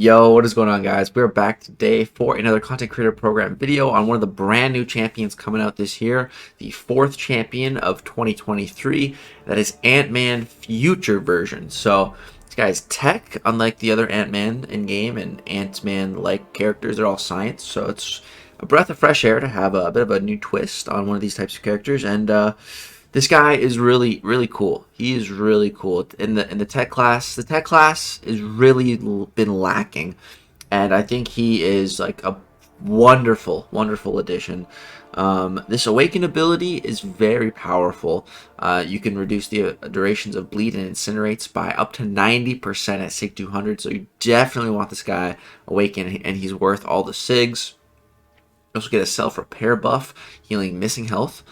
Yo, what is going on, guys? We're back today for another content creator program video on one of the brand new champions coming out this year, the fourth champion of 2023. That is Antman Future version. So this guy's tech, unlike the other Antman in game and Antman-like characters, they're all science. So it's a breath of fresh air to have a bit of a new twist on one of these types of characters. And this guy is really cool. He is really cool in the tech class. The tech class has really been lacking, and I think he is like a wonderful addition. This awaken ability is very powerful. You can reduce the durations of bleed and incinerates by up to 90% at Sig 200. So you definitely want this guy awaken, and he's worth all the Sigs. You also get a self-repair buff, healing missing health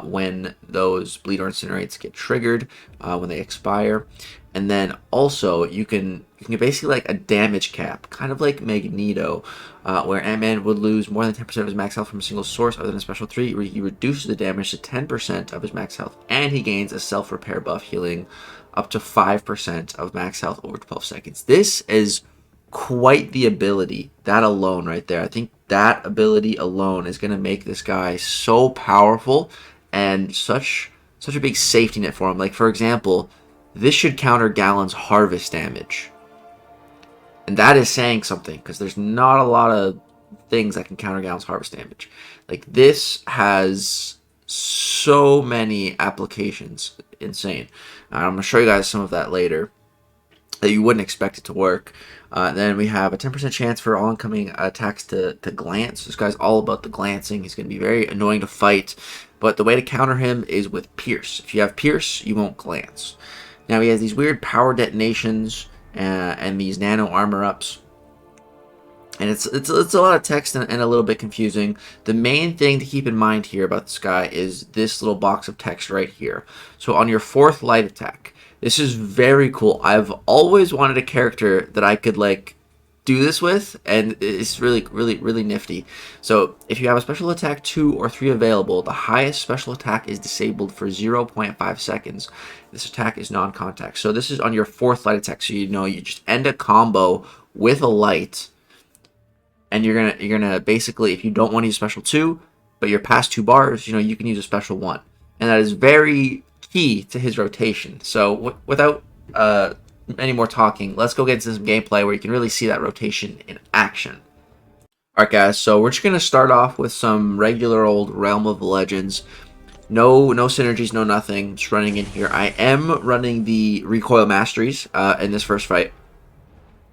when those bleed or incinerates get triggered when they expire. And then also you can basically like a damage cap, kind of like Magneto, where Antman would lose more than 10% of his max health from a single source other than a special 3, where he reduces the damage to 10% of his max health, and he gains a self-repair buff, healing up to 5% of max health over 12 seconds. This is quite the ability. That alone right there, I think that ability alone is going to make this guy so powerful and such a big safety net for him. Like, for example, this should counter Gallon's harvest damage, and that is saying something, because there's not a lot of things that can counter Gallon's harvest damage. Like, this has so many applications. Insane. I'm going to show you guys some of that later that you wouldn't expect it to work. Then we have a 10% chance for all incoming attacks to glance. This guy's all about the glancing. He's going to be very annoying to fight, but the way to counter him is with Pierce. If you have Pierce, you won't glance. Now he has these weird power detonations and these nano armor ups. And it's a lot of text and a little bit confusing. The main thing to keep in mind here about this guy is this little box of text right here. So on your 4th light attack, this is very cool. I've always wanted a character that I could like do this with, and it's really nifty. So if you have a special attack 2 or 3 available, the highest special attack is disabled for 0.5 seconds. This attack is non-contact. So this is on your 4th light attack. So you just end a combo with a light, and you're gonna basically, if you don't want to use special 2, but you're past 2 bars, you can use a special 1, and that is very key to his rotation. So without any more talking, let's go get into some gameplay where you can really see that rotation in action. Alright guys, so we're just going to start off with some regular old Realm of Legends. No synergies, no nothing, just running in here. I am running the recoil masteries in this first fight.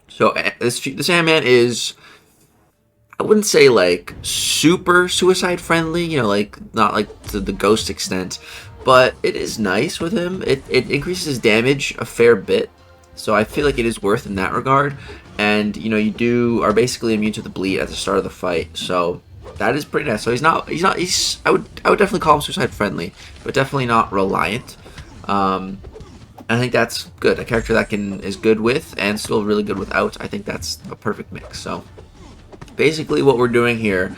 So this Antman is, I wouldn't say like super suicide friendly, like not like to the ghost extent, but it is nice with him. It increases his damage a fair bit, so I feel like it is worth in that regard. And you are basically immune to the bleed at the start of the fight, so that is pretty nice. So he's I would definitely call him suicide friendly, but definitely not reliant. I think that's good. A character that is good with and still really good without. I think that's a perfect mix. So basically what we're doing here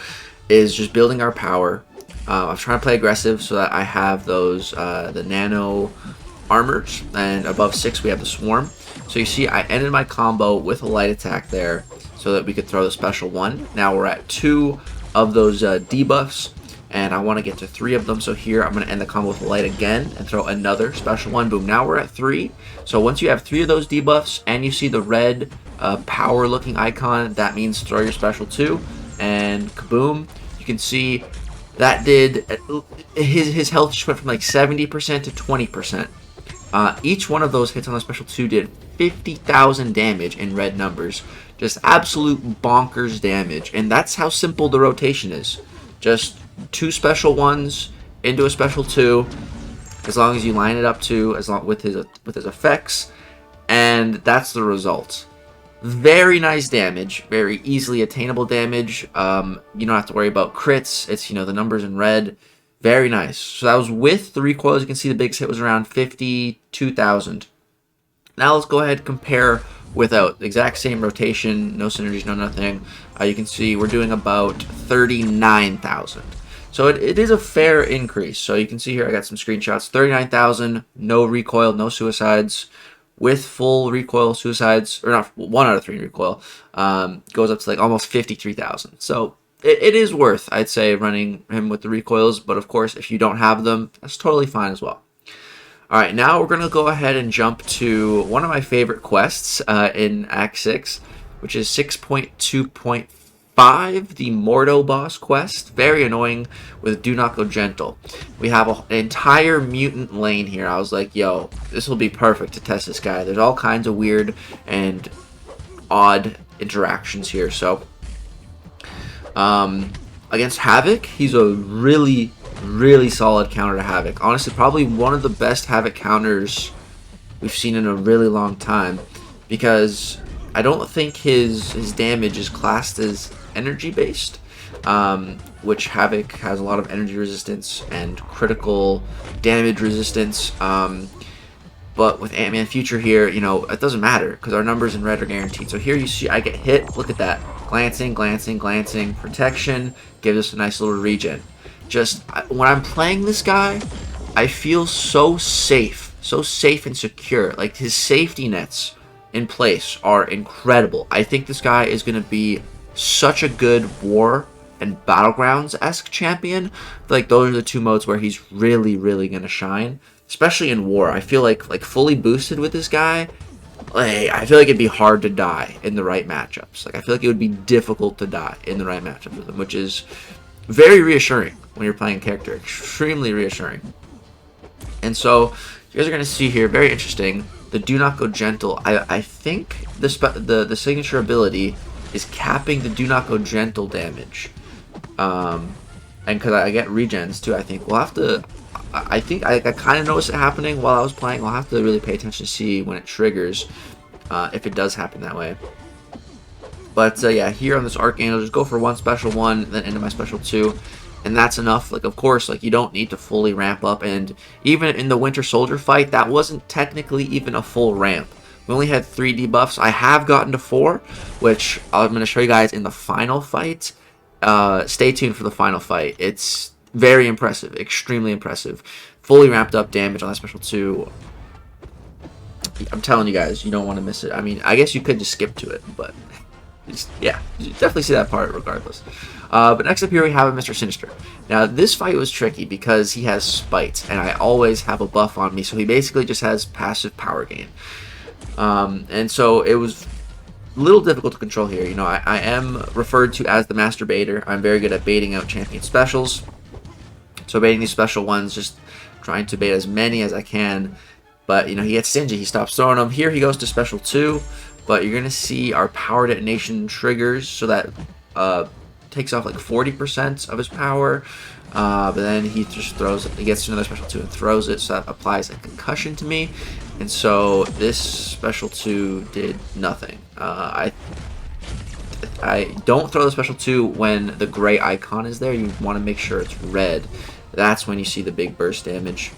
is just building our power. I'm trying to play aggressive so that I have those the nano armors, and above 6 we have the swarm. So you see I ended my combo with a light attack there so that we could throw the special 1. Now we're at 2 of those debuffs, and I want to get to 3 of them. So here I'm going to end the combo with a light again and throw another special 1. Boom, now we're at 3. So once you have 3 of those debuffs and you see the red power looking icon, that means throw your special 2, and kaboom, you can see that did, his health just went from like 70% to 20%. Each one of those hits on the special 2 did 50,000 damage in red numbers. Just absolute bonkers damage. And that's how simple the rotation is. Just 2 special 1s into a special 2, as long as you line it up with his effects, and that's the result. Very nice damage, very easily attainable damage. You don't have to worry about crits. It's, the numbers in red. Very nice. So that was with the recoil. As you can see, the biggest hit was around 52,000. Now let's go ahead and compare without. Exact same rotation, no synergies, no nothing. You can see we're doing about 39,000. So it is a fair increase. So you can see here I got some screenshots. 39,000, no recoil, no suicides. with full recoil suicides, or not 1 out of 3 recoil, goes up to like almost 53,000. So it is worth, I'd say, running him with the recoils, but of course, if you don't have them, that's totally fine as well. Alright, now we're going to go ahead and jump to one of my favorite quests in Act 6, which is 6.2.5, the Mordo Boss quest. Very annoying with Do Not Go Gentle. We have an entire mutant lane here. I was like, yo, this will be perfect to test this guy. There's all kinds of weird and odd interactions here. So, against Havoc, he's a really solid counter to Havoc. Honestly, probably one of the best Havoc counters we've seen in a really long time, because I don't think his damage is classed as energy based, which Havoc has a lot of energy resistance and critical damage resistance. But with Antman Future here, you know, it doesn't matter because our numbers in red are guaranteed. So here you see I get hit. Look at that. Glancing, glancing, glancing. Protection gives us a nice little regen. Just when I'm playing this guy, I feel so safe and secure. Like, his safety nets in place are incredible. I think this guy is going to be such a good war and battlegrounds-esque champion. Like, those are the two modes where he's really going to shine, especially in war. I feel like fully boosted with this guy, like, I feel like it'd be hard to die in the right matchups. Like, I feel like it would be difficult to die in the right matchups with him, which is very reassuring when you're playing a character. Extremely reassuring. And so you guys are going to see here, very interesting, the Do Not Go Gentle. I think the signature ability is capping the Do Not Go Gentle damage. And because I get regens too, I think we'll have to... I think I kind of noticed it happening while I was playing. I'll have to really pay attention to see when it triggers, if it does happen that way. But yeah, here on this Archangel, just go for one special one, then into my special two, and that's enough. Like, of course, like, you don't need to fully ramp up, and even in the Winter Soldier fight, that wasn't technically even a full ramp. We only had 3 debuffs. I have gotten to 4, which I'm going to show you guys in the final fight. Stay tuned for the final fight. It's very impressive, extremely impressive. Fully ramped up damage on that special 2. I'm telling you guys, you don't want to miss it. I mean, I guess you could just skip to it, but... yeah, you definitely see that part regardless. But next up here we have Mr. Sinister. Now, this fight was tricky because he has Spite, and I always have a buff on me, so he basically just has passive power gain. And so it was a little difficult to control here. You know, I am referred to as the Master Baiter. I'm very good at baiting out champion specials. So baiting these special ones, just trying to bait as many as I can. But, you know, he gets stingy. He stops throwing them. Here he goes to special 2. But you're going to see our power detonation triggers, so that takes off like 40% of his power. But then he just throws it. He gets to another special 2 and throws it, so that applies a concussion to me. And so this special 2 did nothing. I don't throw the special 2 when the gray icon is there. You want to make sure it's red. That's when you see the big burst damage.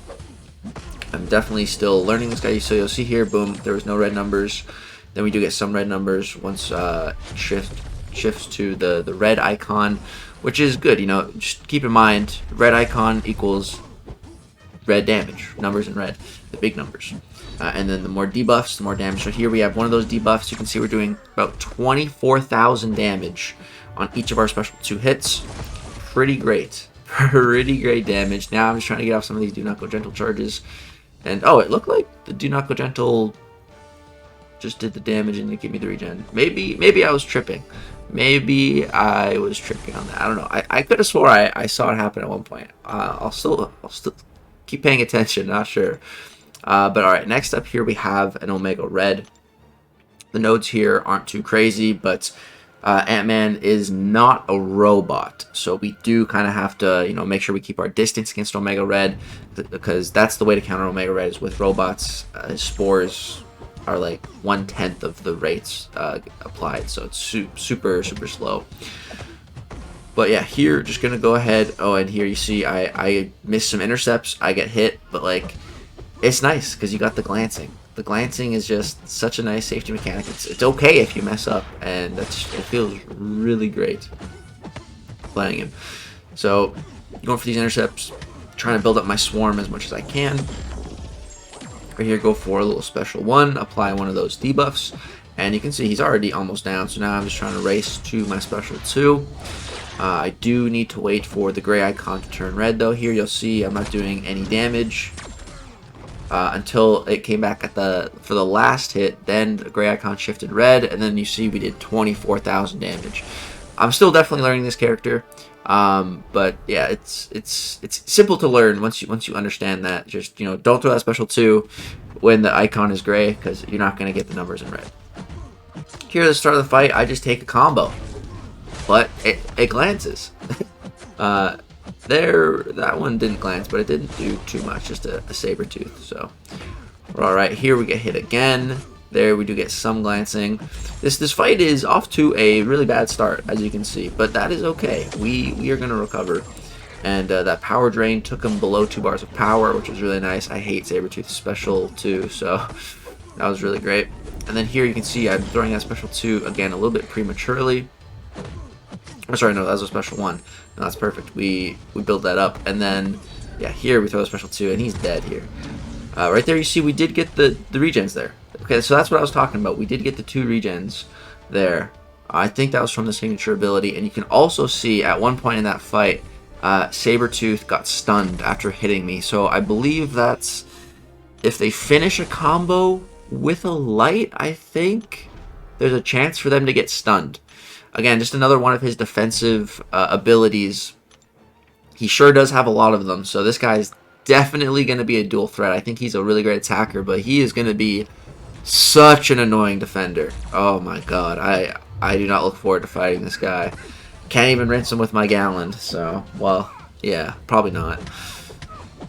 I'm definitely still learning this guy. So you'll see here, boom, there was no red numbers. Then we do get some red numbers once shifts to the red icon, which is good. You know, just keep in mind, red icon equals red damage, numbers in red, the big numbers. And then the more debuffs, the more damage. So here we have one of those debuffs. You can see we're doing about 24,000 damage on each of our special 2 hits. Pretty great. Pretty great damage. Now I'm just trying to get off some of these Do Not Go Gentle charges. And, oh, it looked like the Do Not Go Gentle just did the damage and it gave me the regen. Maybe I was tripping. Maybe I was tripping on that. I don't know. I could have swore I saw it happen at one point. I'll still keep paying attention. Not sure. But alright, next up here we have an Omega Red. The nodes here aren't too crazy, but Antman is not a robot, so we do kind of have to, you know, make sure we keep our distance against Omega Red, because that's the way to counter Omega Red, is with robots. His spores are like 1/10 of the rates applied, so it's super slow. But yeah, here just gonna go ahead. Oh, and here you see I missed some intercepts. I get hit, but like, it's nice because you got the glancing. The glancing is just such a nice safety mechanic. It's okay if you mess up, and it feels really great playing him. So going for these intercepts, trying to build up my swarm as much as I can. Right here, go for a little special one, apply one of those debuffs, and you can see he's already almost down. So now I'm just trying to race to my special 2. I do need to wait for the gray icon to turn red, though. Here you'll see I'm not doing any damage until it came back for the last hit. Then the gray icon shifted red, and then you see we did 24,000 damage. I'm still definitely learning this character. But yeah, it's simple to learn once you understand that. Just, you know, don't throw that special 2 when the icon is gray, because you're not going to get the numbers in red. Here at the start of the fight, I just take a combo, but it glances. That one didn't glance, but it didn't do too much, just a saber tooth. So we're all right. Here we get hit again. There we do get some glancing. This fight is off to a really bad start, as you can see, but that is okay. We are going to recover. And that power drain took him below 2 bars of power, which was really nice. I hate Sabertooth special too, so that was really great. And then here you can see I'm throwing that special 2 again a little bit prematurely. Oh, sorry, no, that was a special 1. No, that's perfect. We build that up, and then yeah, here we throw a special 2, and he's dead here. Right there, you see we did get the regens there. Okay, so that's what I was talking about. We did get the 2 regens there. I think that was from the signature ability, and you can also see at one point in that fight, Sabertooth got stunned after hitting me. So I believe that's if they finish a combo with a light, I think there's a chance for them to get stunned. Again, just another one of his defensive abilities. He sure does have a lot of them, so this guy's definitely going to be a dual threat. I think he's a really great attacker, but he is going to be such an annoying defender. Oh my god, I do not look forward to fighting this guy. Can't even rinse him with my gallon, so, well, yeah, probably not.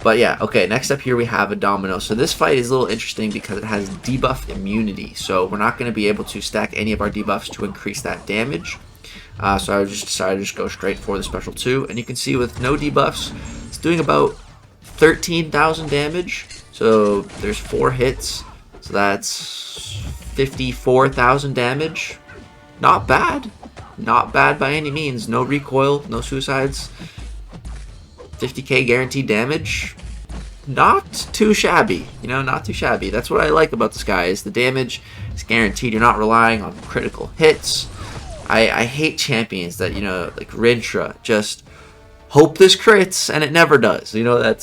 But yeah, okay, next up here we have a Domino. So this fight is a little interesting because it has debuff immunity, so we're not going to be able to stack any of our debuffs to increase that damage. So I just decided to just go straight for the special 2, and you can see with no debuffs, it's doing about 13,000 damage. So there's 4 hits, so that's 54,000 damage. Not bad. Not bad by any means. No recoil, no suicides. 50k guaranteed damage. Not too shabby. You know, not too shabby. That's what I like about this guy, is the damage is guaranteed. You're not relying on critical hits. I hate champions that, you know, like Rintra, just hope this crits and it never does. You know,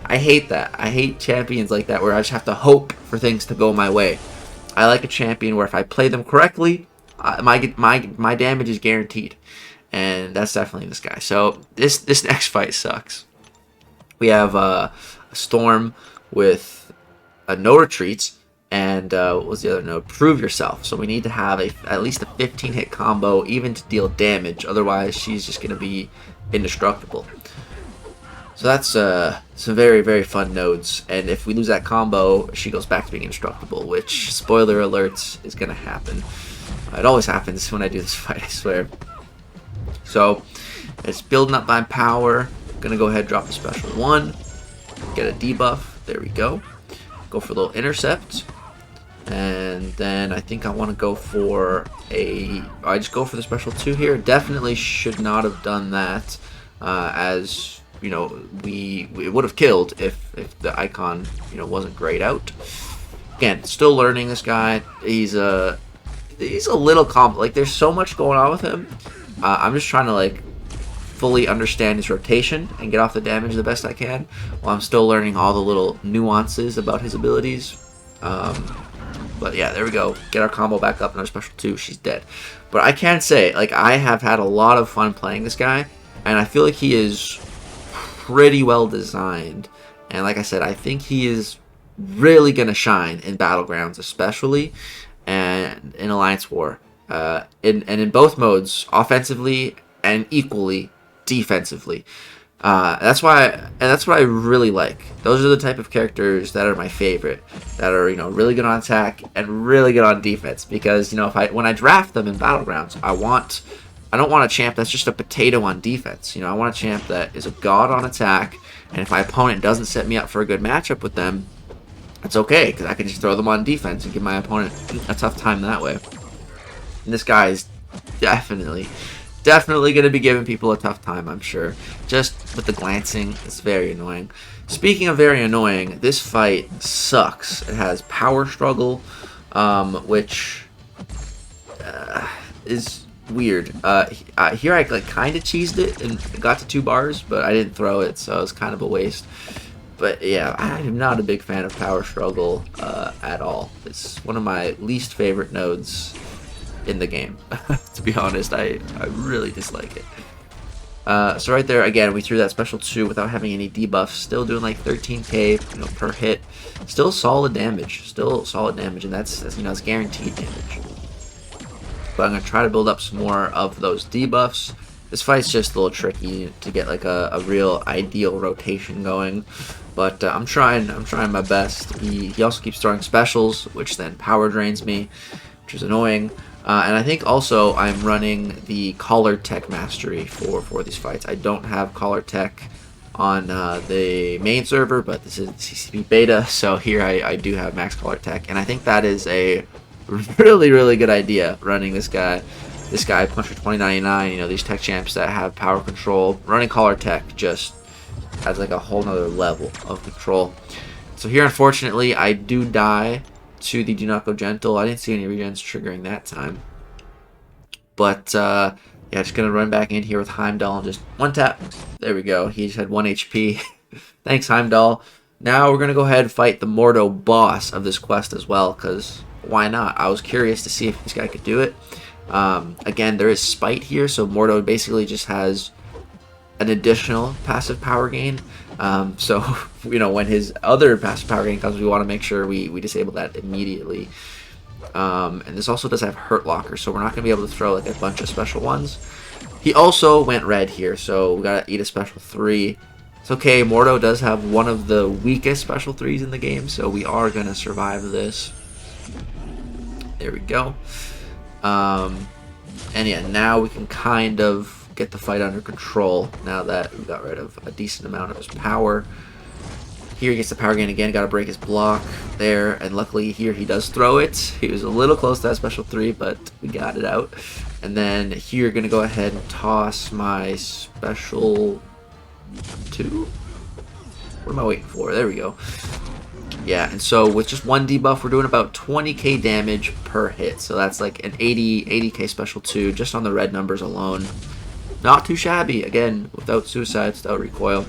I hate that. I hate champions like that where I just have to hope for things to go my way. I like a champion where if I play them correctly, my damage is guaranteed, and that's definitely this guy. So this next fight sucks. We have a Storm with a no retreats, and what was the other node? Prove yourself. So we need to have at least a 15-hit combo even to deal damage. Otherwise, she's just going to be indestructible. So that's some very, very fun nodes. And if we lose that combo, she goes back to being indestructible, which, spoiler alerts, is going to happen. It always happens when I do this fight, I swear. So it's building up my power. Gonna go ahead and drop a special 1. Get a debuff. There we go. Go for a little intercept. And then I think I want to go for I just go for the special 2 here. Definitely should not have done that, as you know, it would have killed if the icon, you know, wasn't grayed out. Again, still learning this guy. He's a little like there's so much going on with him. I'm just trying to like fully understand his rotation and get off the damage the best I can, while I'm still learning all the little nuances about his abilities. But yeah, there we go. Get our combo back up in our special 2. She's dead. But I can say, like, I have had a lot of fun playing this guy, and I feel like he is pretty well designed. And like I said, I think he is really gonna shine in Battlegrounds, especially, and in Alliance War, in both modes, offensively and equally defensively. That's what I really like. Those are the type of characters that are my favorite, that are, you know, really good on attack and really good on defense. Because, you know, when I draft them in Battlegrounds, I don't want a champ that's just a potato on defense. You know, I want a champ that is a god on attack, and if my opponent doesn't set me up for a good matchup with them, it's okay, because I can just throw them on defense and give my opponent a tough time that way. And this guy is definitely definitely going to be giving people a tough time, I'm sure. Just with the glancing, it's very annoying. Speaking of very annoying, this fight sucks. It has power struggle, which is weird. Here I like kind of cheesed it and got to 2 bars, but I didn't throw it, so it was kind of a waste. But yeah, I'm not a big fan of power struggle at all. It's one of my least favorite nodes in the game. To be honest, I really dislike it. So right there, again, we threw that special 2 without having any debuffs. Still doing like 13k, per hit. Still solid damage. And that's it's guaranteed damage. But I'm gonna try to build up some more of those debuffs. This fight's just a little tricky to get like a real ideal rotation going. But I'm trying my best. He also keeps throwing specials, which then power drains me, which is annoying. And I think also I'm running the collar tech mastery for these fights. I don't have collar tech on the main server, but this is CCP beta, so here I do have max collar tech, and I think that is a really good idea, running this guy Puncher 2099, these tech champs that have power control. Running collar tech just adds like a whole nother level of control. So here, unfortunately, I do die to the Do Not Go Gentle. I didn't see any regens triggering that time. But, yeah, just going to run back in here with Heimdall and just one tap. There we go. He just had 1 HP. Thanks, Heimdall. Now we're going to go ahead and fight the Mordo Boss of this quest as well, because why not? I was curious to see if this guy could do it. Again, there is Spite here, so Mordo basically just has an additional passive power gain. So, when his other passive power gain comes, we want to make sure we disable that immediately. And this also does have Hurt Locker, so we're not going to be able to throw like a bunch of special ones. He also went red here, so we got to eat a special 3. It's okay, Mordo does have one of the weakest special 3s in the game, so we are going to survive this. There we go. And yeah, now we can kind of get the fight under control now that we got rid of a decent amount of his power. Here he gets the power gain again, got to break his block there, and luckily here he does throw it. He was a little close to that special 3, but we got it out. And then here, going to go ahead and toss my special 2. What am I waiting for? There we go. Yeah, and so with just 1 debuff, we're doing about 20k damage per hit. So that's like an 80k special 2 just on the red numbers alone. Not too shabby, again, without suicides, without recoil.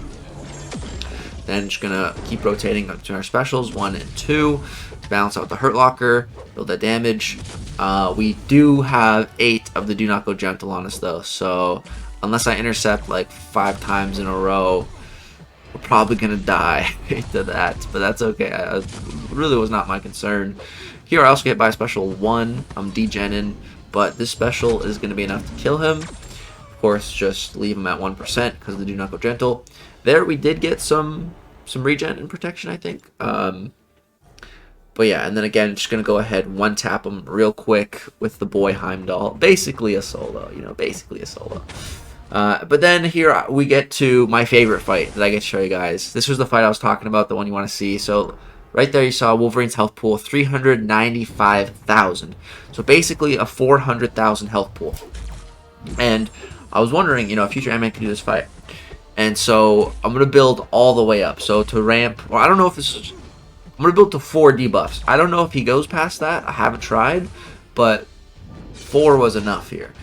Then just gonna keep rotating up to our specials, 1 and 2, balance out the Hurt Locker, build that damage. We do have 8 of the Do Not Go Gentle on us though, so unless I intercept like 5 times in a row, we're probably gonna die to that, but that's okay. It really was not my concern. Here I also get by special 1, I'm degenning, but this special is gonna be enough to kill him. Of course, just leave him at 1% because of the Do Not Go Gentle. There we did get some regen and protection, I think. But yeah, and then again, just gonna go ahead and 1-tap him real quick with the boy Heimdall. Basically a solo, basically a solo. But then here we get to my favorite fight that I get to show you guys. This was the fight I was talking about, the one you want to see. So right there you saw Wolverine's health pool, 395,000. So basically a 400,000 health pool. And I was wondering, future Antman can do this fight. And so I'm going to build all the way up. So to ramp, or I don't know if this is, I'm going to build to 4 debuffs. I don't know if he goes past that. I haven't tried, but 4 was enough here.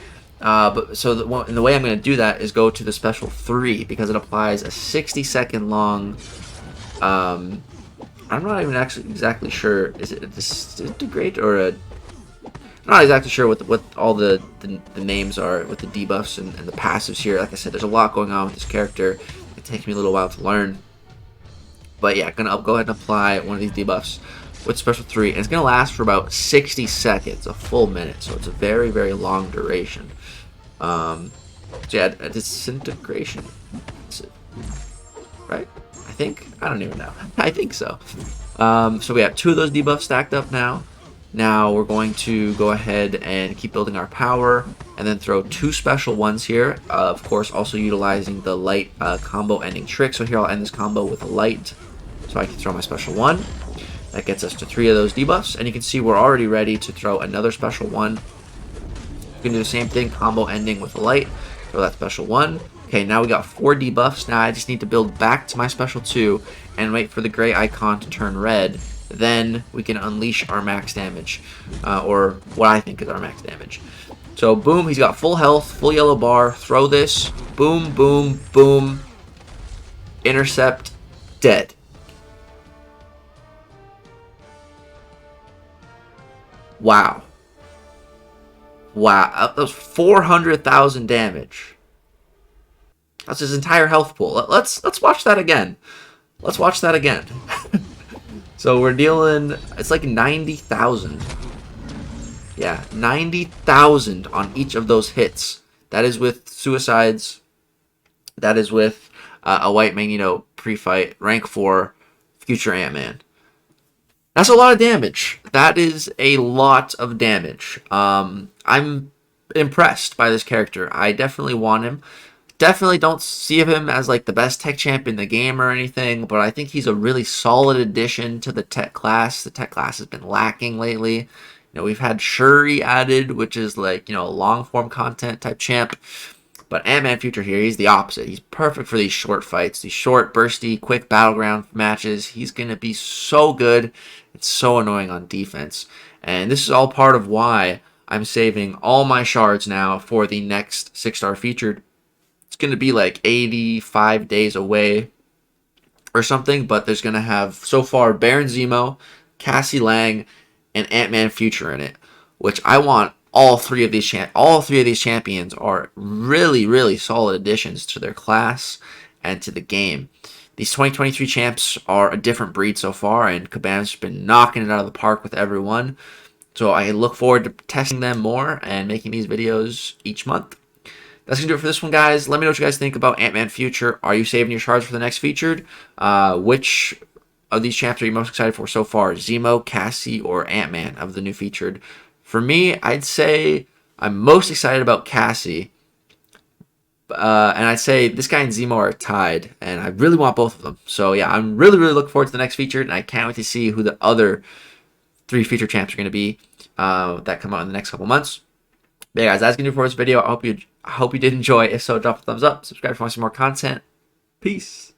So the way I'm going to do that is go to the special 3 because it applies a 60-second long, I'm not even actually exactly sure, is it a disintegrate or a, I'm not exactly sure what all the names are with the debuffs and the passives here. Like I said, there's a lot going on with this character. It takes me a little while to learn. But yeah, gonna go ahead and apply one of these debuffs with special 3. And it's gonna last for about 60 seconds, a full minute. So it's a very, very long duration. So yeah, a disintegration. Right? I think? I don't even know. I think so. So we have 2 of those debuffs stacked up now. Now we're going to go ahead and keep building our power and then throw 2 special ones here. Of course, also utilizing the light combo ending trick. So here I'll end this combo with a light so I can throw my special 1. That gets us to 3 of those debuffs. And you can see we're already ready to throw another special 1. We're going to do the same thing, combo ending with light. Throw that special 1. Okay, now we got 4 debuffs. Now I just need to build back to my special 2 and wait for the gray icon to turn red. Then we can unleash our max damage, or what I think is our max damage. So boom, he's got full health, full yellow bar. Throw this. Boom, boom, boom. Intercept. Dead. Wow. Wow. That was 400,000 damage. That's his entire health pool. Let's watch that again. Let's watch that again. So we're dealing, it's like 90,000. Yeah, 90,000 on each of those hits. That is with suicides. That is with a white Magneto pre-fight, rank 4, future Antman. That's a lot of damage. That is a lot of damage. I'm impressed by this character. I definitely want him. Definitely don't see him as like the best tech champ in the game or anything, but I think he's a really solid addition to the tech class. The tech class has been lacking lately. You know, we've had Shuri added, which is like, you know, a long form content type champ. But Antman Future here, he's the opposite. He's perfect for these short fights, these short, bursty, quick battleground matches. He's going to be so good. It's so annoying on defense. And this is all part of why I'm saving all my shards now for the next 6-star featured. It's going to be like 85 days away or something, but there's going to have, so far, Baron Zemo, Cassie Lang, and Antman Future in it, which I want. All three of these champions are really, really solid additions to their class and to the game. These 2023 champs are a different breed so far, and Kabam's been knocking it out of the park with everyone. So I look forward to testing them more and making these videos each month. That's going to do it for this one, guys. Let me know what you guys think about Antman Future. Are you saving your shards for the next featured? Which of these champs are you most excited for so far? Zemo, Cassie, or Antman of the new featured? For me, I'd say I'm most excited about Cassie. And I'd say this guy and Zemo are tied. And I really want both of them. So yeah, I'm really, really looking forward to the next featured. And I can't wait to see who the other 3 featured champs are going to be that come out in the next couple months. But yeah, guys, that's going to do it for this video. I hope you did enjoy. If so, drop a thumbs up. Subscribe if you want to see more content. Peace.